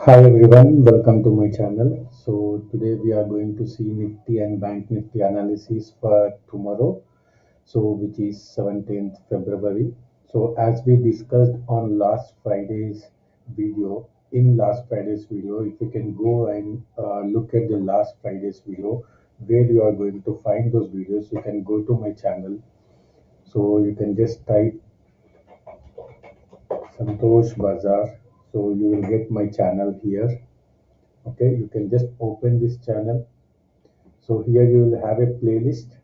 Hi everyone, welcome to my channel. So today we are going to see Nifty and Bank Nifty analysis for tomorrow, so which is 17th February. So as we discussed on last Friday's video, if you can go and look at the last Friday's video where you are going to find those videos, you can go to my channel. So you can just type Santhosh Bazar. So you will get my channel here. Okay, you can just open this channel. So here you will have a playlist.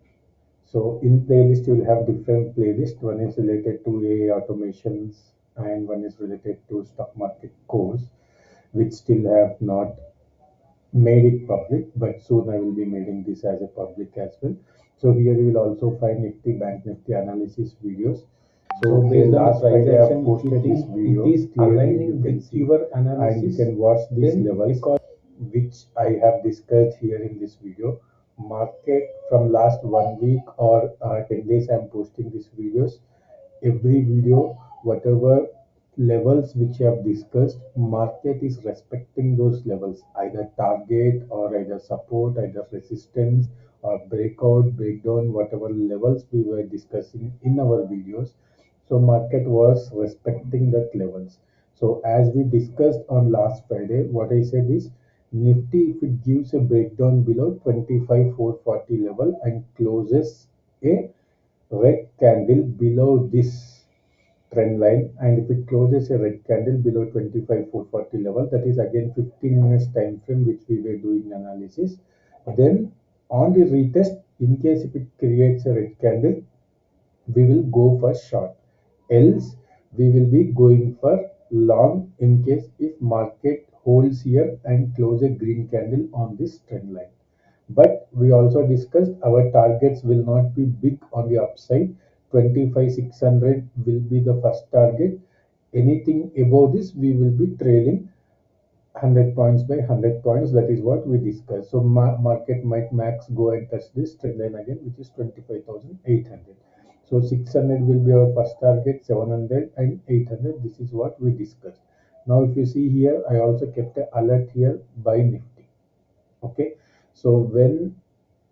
So in playlist you will have different playlists. One is related to AI automations and one is related to stock market course, which still have not made it public, but soon I will be making this as a public as well. So here you will also find Nifty Bank Nifty analysis videos. So based on last Friday I have posted this video. It is aligning with your analysis, and you can watch these levels which I have discussed here in this video. Market from last 1 week or 10 days I am posting these videos. Every video, whatever levels which I have discussed, market is respecting those levels, either target or either support, either resistance or breakout, breakdown, whatever levels we were discussing in our videos. So market was respecting that levels. So as we discussed on last Friday, what I said is Nifty, if it gives a breakdown below 25,440 level and closes a red candle below this trend line, and if it closes a red candle below 25,440 level, that is again 15 minutes time frame which we were doing analysis, then on the retest, in case if it creates a red candle, we will go for short, else we will be going for long in case if market holds here and close a green candle on this trend line. But we also discussed our targets will not be big on the upside. 25,600 will be the first target. Anything above this, we will be trailing 100 points by 100 points. That is what we discussed. So market might max go and touch this trend line again, which is 25,800. So 600 will be our first target, 700 and 800. This is what we discussed. Now, if you see here, I also kept an alert here by Nifty. Okay, so when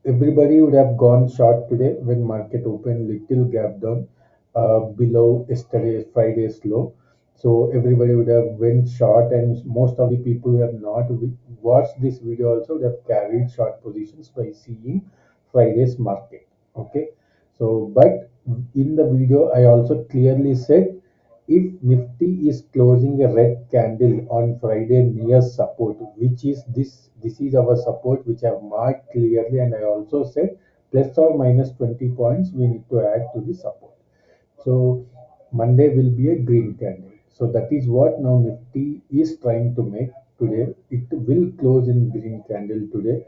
everybody would have gone short today when market opened little gap down below yesterday's Friday's low. So everybody would have went short, and most of the people who have not watched this video also would have carried short positions by seeing Friday's market. Okay, so but in the video I also clearly said if Nifty is closing a red candle on Friday near support, which is this is our support which I have marked clearly, and I also said plus or minus 20 points we need to add to the support. So Monday will be a green candle. So that is what now Nifty is trying to make today. It will close in green candle today.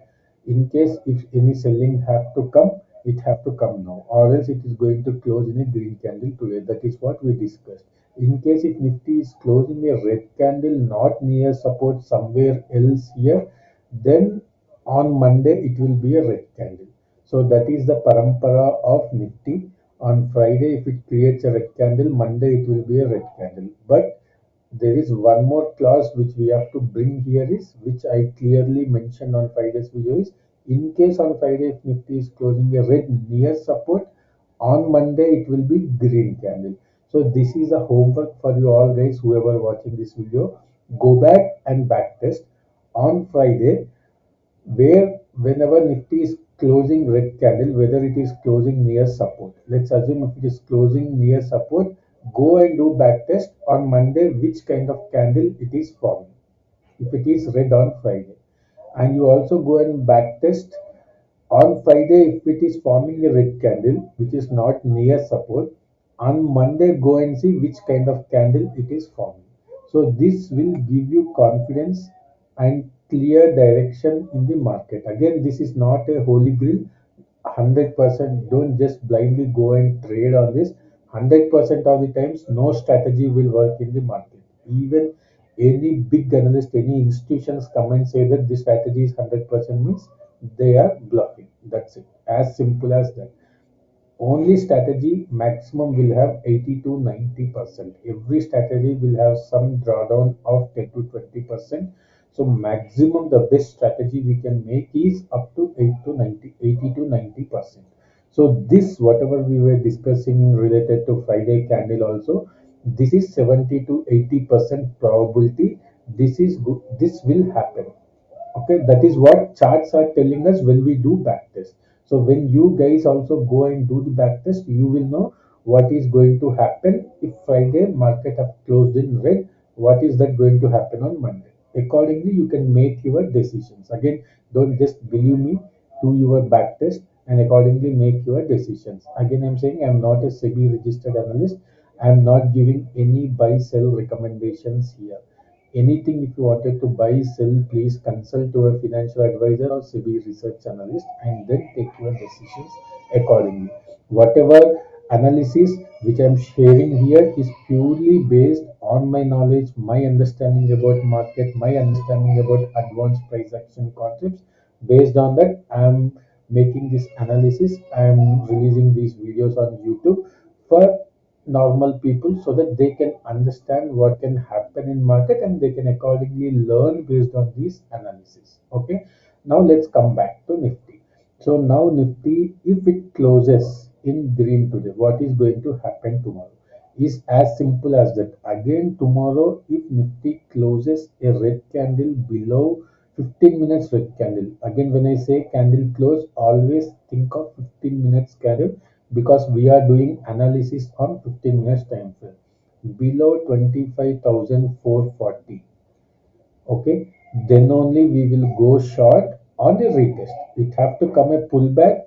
In case if any selling have to come, it have to come now, or else it is going to close in a green candle today. That is what we discussed. In case if Nifty is closing a red candle not near support somewhere else here, then on Monday it will be a red candle. So that is the parampara of Nifty. On Friday, if it creates a red candle, Monday it will be a red candle. But there is one more clause which we have to bring here is, which I clearly mentioned on Friday's video is, in case on Friday if Nifty is closing a red near support, on Monday it will be green candle. So this is a homework for you all guys, whoever watching this video. Go back and back test on Friday where whenever Nifty is closing red candle, whether it is closing near support. Let's assume if it is closing near support, go and do back test on Monday which kind of candle it is forming. If it is red on Friday, and you also go and back test on Friday if it is forming a red candle which is not near support, on Monday go and see which kind of candle it is forming. So this will give you confidence and clear direction in the market. Again, this is not a holy grail. 100% don't just blindly go and trade on this. 100% of the times no strategy will work in the market. Even any big analyst, any institutions come and say that this strategy is 100% means they are bluffing. That's it. As simple as that. Only strategy maximum will have 80 to 90%. Every strategy will have some drawdown of 10 to 20%. So maximum the best strategy we can make is up to 8 to 90, 80 to 90%. So this whatever we were discussing related to Friday candle also, this is 70 to 80% probability. This is good. This will happen. Okay, that is what charts are telling us when we do back test. So when you guys also go and do the back test, you will know what is going to happen if Friday market have closed in red. What is that going to happen on Monday? Accordingly, you can make your decisions. Again, don't just believe me. Do your back test and accordingly make your decisions. Again, I'm saying I'm not a SEBI registered analyst. I'm not giving any buy sell recommendations here. Anything if you wanted to buy sell, please consult to a financial advisor or SEBI research analyst and then take your decisions accordingly. Whatever analysis which I'm sharing here is purely based on my knowledge, my understanding about market, my understanding about advanced price action concepts. Based on that, I'm making this analysis. I'm releasing these videos on YouTube for normal people so that they can understand what can happen in market and they can accordingly learn based on these analysis. Okay, now let's come back to Nifty. So now Nifty, if it closes in green today, what is going to happen tomorrow is as simple as that. Again tomorrow, if Nifty closes a red candle below 15 minutes red candle, again when I say candle close, always think of 15 minutes candle because we are doing analysis on 15 minutes time frame. Below 25,440, okay, then only we will go short on the retest. It have to come a pullback.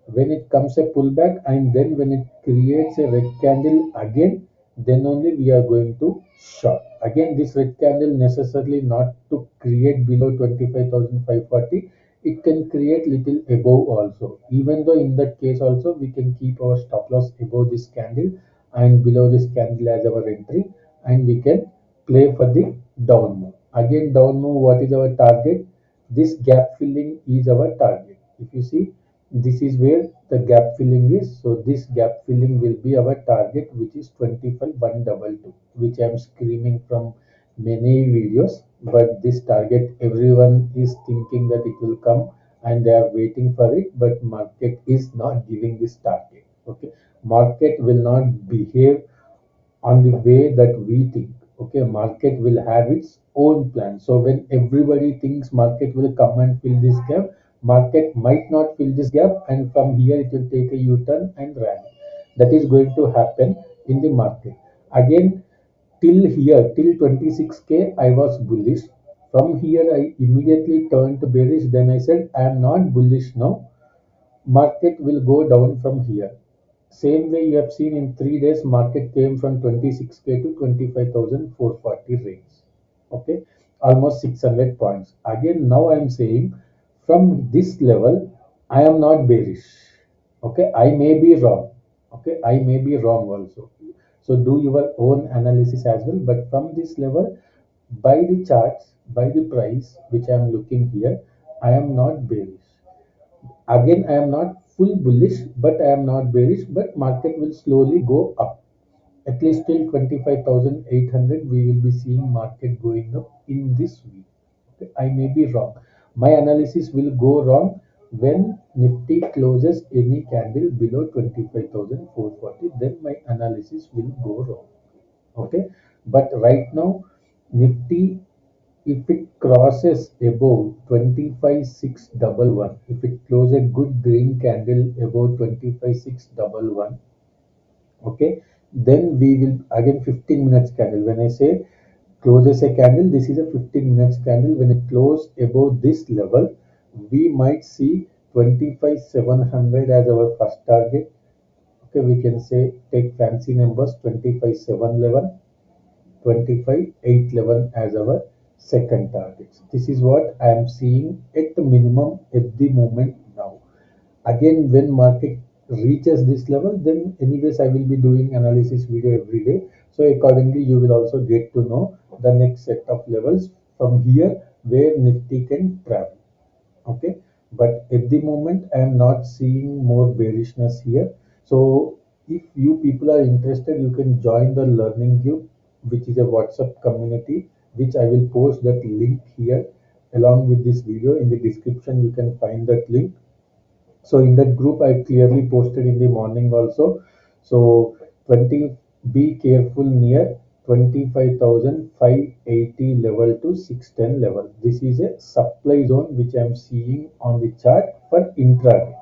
When it comes a pullback and then when it creates a red candle again, then only we are going to short. Again, this red candle necessarily not to create below 25,540. It can create little above also. Even though in that case also we can keep our stop loss above this candle and below this candle as our entry, and we can play for the down move. Again, down move, what is our target? This gap filling is our target. If you see, this is where the gap filling is. So this gap filling will be our target, which is 25,122, which I am screaming from many videos. But this target, everyone is thinking that it will come and they are waiting for it, but market is not giving this target. Okay, market will not behave on the way that we think. Okay, market will have its own plan. So when everybody thinks market will come and fill this gap, market might not fill this gap, and from here it will take a U-turn and rally. That is going to happen in the market. Again, till here, till 26k, I was bullish. From here, I immediately turned to bearish. Then I said, I am not bullish now. Market will go down from here. Same way you have seen in 3 days, market came from 26k to 25,440 range. Okay, almost 600 points. Again, now I am saying from this level, I am not bearish. Okay, I may be wrong. Okay, I may be wrong also. So do your own analysis as well. But from this level, by the charts, by the price which I am looking here, I am not bearish. Again, I am not full bullish, but I am not bearish. But market will slowly go up. At least till 25,800, we will be seeing market going up in this week. Okay, I may be wrong. My analysis will go wrong when Nifty closes any candle below 25,440. Then my analysis will go wrong. Okay, but right now, Nifty, if it crosses above 25,611, if it closes a good green candle above 25,611, okay, then we will again 15 minutes candle. When I say closes a candle, this is a 15 minutes candle. When it closes above this level, we might see 25,700 as our first target. Okay, we can say take fancy numbers 25,711, 25,811 as our second targets. This is what I am seeing at the minimum at the moment now. Again, when market reaches this level, then anyways I will be doing analysis video every day. So accordingly, you will also get to know the next set of levels from here where Nifty can travel. Okay, but at the moment I am not seeing more bearishness here. So if you people are interested, you can join the learning group, which is a WhatsApp community which I will post that link here along with this video. In the description you can find that link. So in that group I clearly posted in the morning also. So 20, be careful near 25,580 level to 610 level. This is a supply zone which I am seeing on the chart for intraday.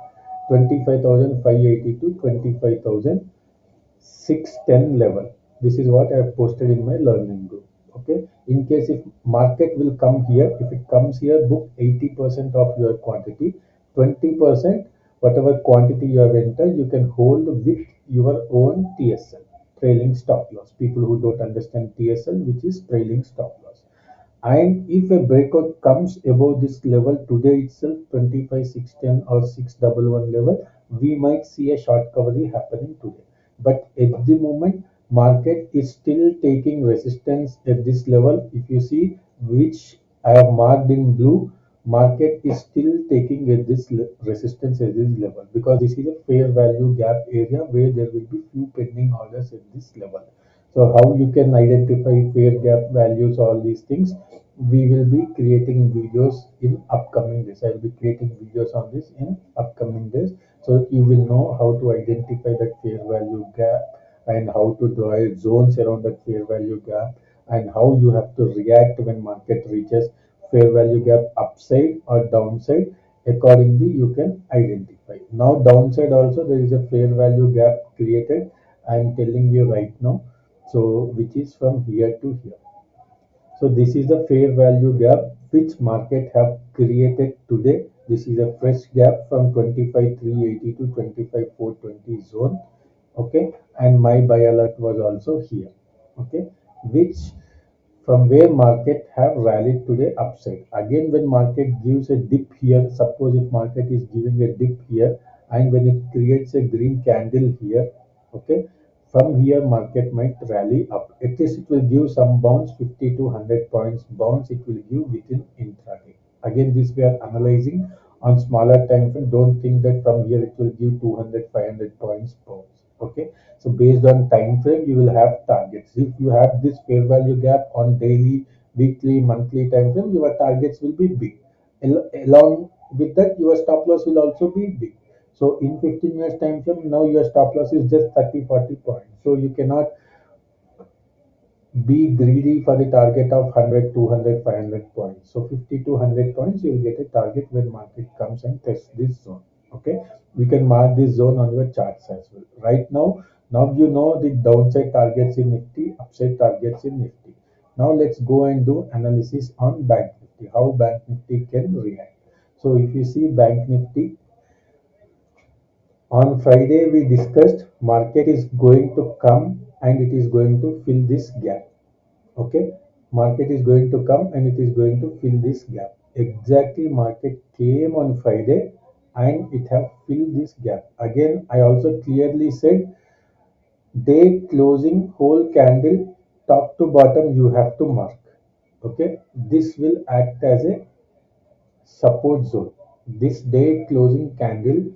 25,580 to 25,610 level. This is what I have posted in my learning group. Okay. In case if market will come here, if it comes here, book 80% of your quantity, 20% whatever quantity you have entered, you can hold with your own TSL, trailing stop loss. People who don't understand TSL, which is trailing stop loss. And if a breakout comes above this level today itself, 25,610 or 611 level, we might see a short recovery happening today. But at the moment, market is still taking resistance at this level. If you see, which I have marked in blue, market is still taking at this resistance at this level, because this is a fair value gap area where there will be few pending orders at this level. So how you can identify fair gap values, all these things, we will be creating videos in upcoming days. I will be creating videos on this in upcoming days, so you will know how to identify that fair value gap and how to draw zones around that fair value gap, and how you have to react when market reaches fair value gap upside or downside. Accordingly you can identify. Now downside also there is a fair value gap created, I am telling you right now. So which is from here to here. So this is the fair value gap which market have created today. This is a fresh gap from 25,380 to 25,420 zone. Okay, and my buy alert was also here. Okay, which from where market have rallied today upside. Again, when market gives a dip here, suppose if market is giving a dip here, and when it creates a green candle here, okay, from here market might rally up. At least it will give some bounce, 50 to 100 points bounce it will give within intraday. Again, this we are analyzing on smaller time frame. Don't think that from here it will give 200, 500 points bounce. Okay, so based on time frame, you will have targets. If you have this fair value gap on daily, weekly, monthly time frame, your targets will be big. Along with that, your stop loss will also be big. So in 15 minutes time frame, now your stop loss is just 30, 40 points. So you cannot be greedy for the target of 100, 200, 500 points. So 50 to 100 points, you will get a target when market comes and tests this zone. Okay, you can mark this zone on your charts as well. Right now you know the downside targets in Nifty, upside targets in Nifty. Now let's go and do analysis on Bank Nifty, how Bank Nifty can react. So if you see Bank Nifty, on Friday we discussed market is going to come and it is going to fill this gap. Okay, market is going to come and it is going to fill this gap. Exactly, market came on Friday and it have filled this gap. Again, I also clearly said day closing whole candle top to bottom you have to mark. Okay, this will act as a support zone. This day closing candle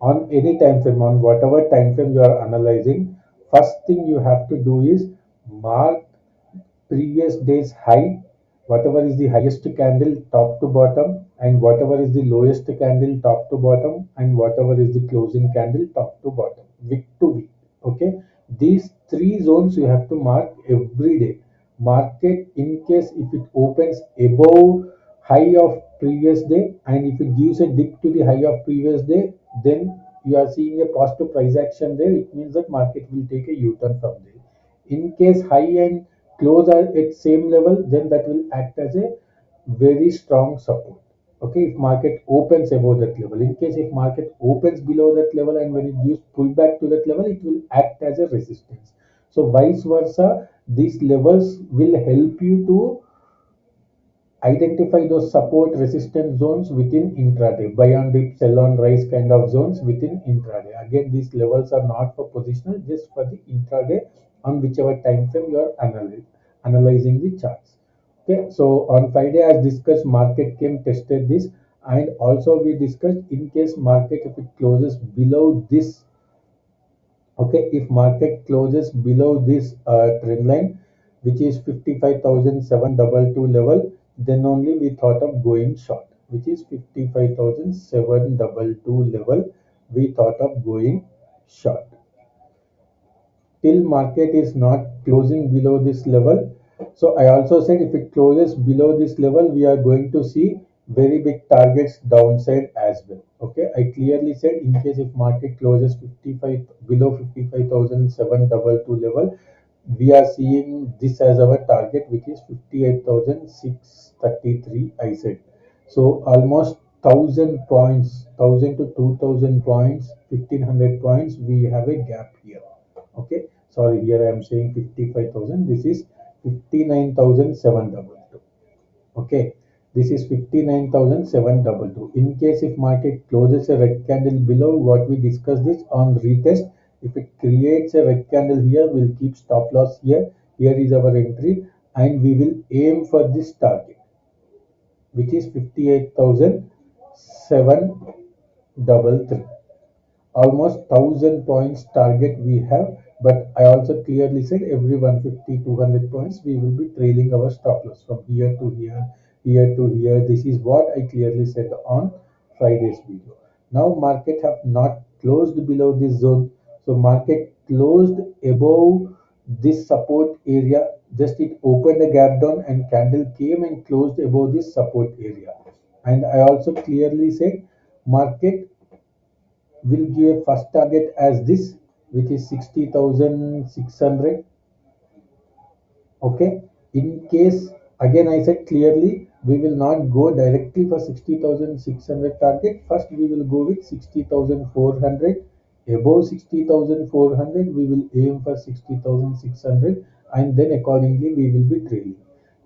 on any time frame, on whatever time frame you are analyzing, first thing you have to do is mark previous day's high, whatever is the highest candle top to bottom, and whatever is the lowest candle top to bottom, and whatever is the closing candle top to bottom, wick to wick. Okay, these three zones you have to mark every day. Market, in case if it opens above high of previous day and if it gives a dip to the high of previous day, then you are seeing a positive price action there. It means that market will take a U-turn from there. In case high and close are at same level, then that will act as a very strong support. Okay, if market opens above that level. In case if market opens below that level and when it gives pullback to that level, it will act as a resistance. So vice versa, these levels will help you to identify those support resistance zones within intraday. Buy on dip, sell on rise kind of zones within intraday. Again, these levels are not for positional, just for the intraday on whichever time frame you are analyzing the charts. Okay, so on Friday as discussed, market came tested this, and also we discussed in case market if it closes below this. Okay, if market closes below this trend line, which is 55,722 level, then only we thought of going short, which is 55,722 level, we thought of going short. Till market is not closing below this level. So I also said if it closes below this level, we are going to see very big targets downside as well. Okay, I clearly said in case if market closes 55 below 55,722 level, we are seeing this as our target, which is 58,633. I said so almost 1,000 points, 1,000 to 2,000 points, 1,500 points. We have a gap here. Okay, sorry, here I am saying 55,000, this is 59,722. Okay, this is 59,722. In case if market closes a red candle below what we discussed this on retest, if it creates a red candle here, we'll keep stop loss here. Here is our entry, and we will aim for this target, which is 58,733. Almost 1,000 points target we have, but I also clearly said every 150 200 points we will be trailing our stop loss from here to here, here to here. This is what I clearly said on Friday's video. Now market have not closed below this zone, so market closed above this support area. Just it opened a gap down and candle came and closed above this support area. And I also clearly said market will give a first target as this, which is 60,600. Okay, in case again I said clearly we will not go directly for 60,600 target. First we will go with 60,400. Above 60,400 we will aim for 60,600, and then accordingly we will be trailing.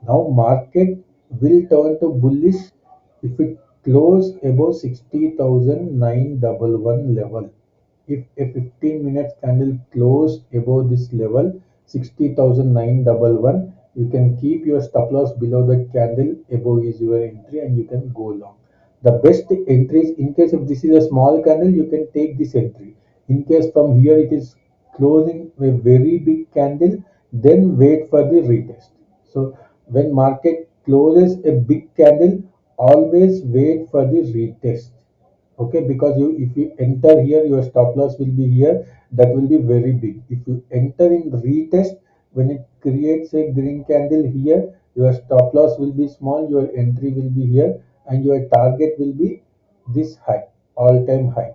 Now market will turn to bullish if it close above 60,911 level. If a 15 minutes candle close above this level 60,911, you can keep your stop loss below the candle, above is your entry, and you can go long. The best entries, in case if this is a small candle, you can take this entry. In case from here it is closing a very big candle, then wait for the retest. So when market closes a big candle, always wait for the retest. Okay, because you if you enter here, your stop loss will be here, that will be very big. If you enter in retest, when it creates a green candle here, your stop loss will be small, your entry will be here, and your target will be this high, all time high.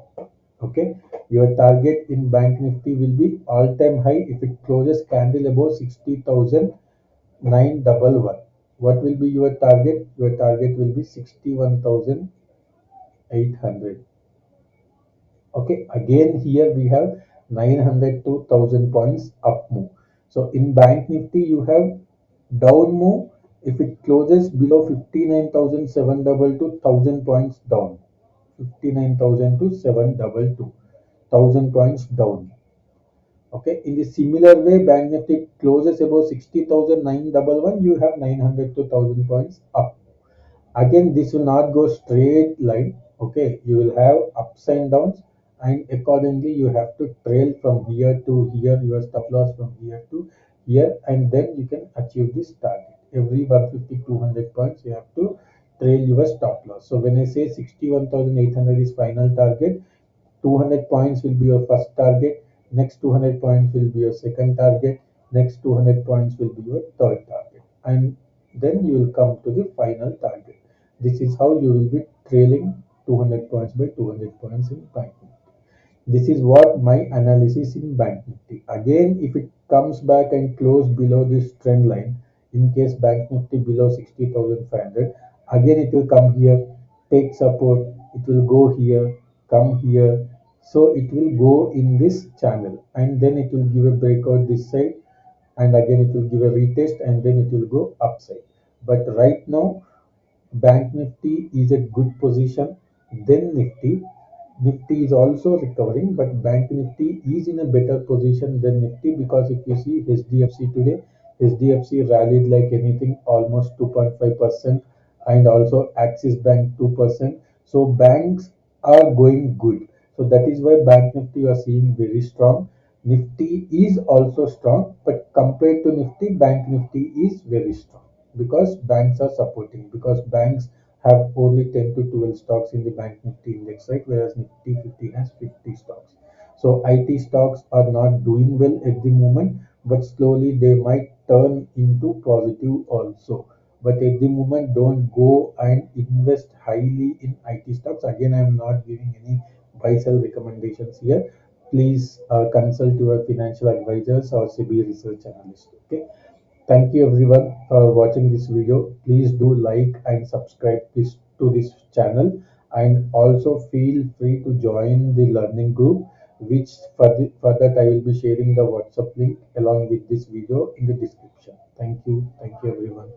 Okay, your target in bank nifty will be all time high if it closes candle above 60,911. What will be your target? Your target will be 61,800. Okay, again here we have 900 to 1,000 points up move. So in bank nifty you have down move. If it closes below 59,722, 1,000 points down. 59,000 to 722, 1,000 points down. Okay, in the similar way, bank nifty closes above 60,911, you have 900 to 1,000 points up. Again, this will not go straight line. Okay, you will have ups and downs, and accordingly you have to trail from here to here, your stop loss from here to here, and then you can achieve this target. Every 150 200 points you have to trail your stop loss. So when I say 61,800 is final target, 200 points will be your first target, next 200 points will be your second target, next 200 points will be your third target, and then you will come to the final target. This is how you will be trailing 200 points by 200 points in Bank Nifty. This is what my analysis in Bank Nifty. Again, if it comes back and close below this trend line, in case Bank Nifty below 60,500, again it will come here, take support, it will go here, come here. So it will go in this channel, and then it will give a breakout this side, and again it will give a retest, and then it will go upside. But right now bank nifty is a good position. Then nifty is also recovering, but bank nifty is in a better position than nifty, because if you see hdfc today, hdfc rallied like anything, almost 2.5%, and also axis bank 2%. So banks are going good, so that is why bank nifty you are seeing very strong. Nifty is also strong, but compared to Nifty, Bank Nifty is very strong because banks are supporting. Because banks have only 10 to 12 stocks in the Bank Nifty index, right? Whereas Nifty 50 has 50 stocks. So IT stocks are not doing well at the moment, but slowly they might turn into positive also. But at the moment, don't go and invest highly in IT stocks. Again, I am not giving any buy sell recommendations here. Please consult your financial advisors or CB research analyst. Okay. Thank you everyone for watching this video. Please do like and subscribe this channel, and also feel free to join the learning group, which for that I will be sharing the WhatsApp link along with this video in the description. Thank you. Thank you everyone.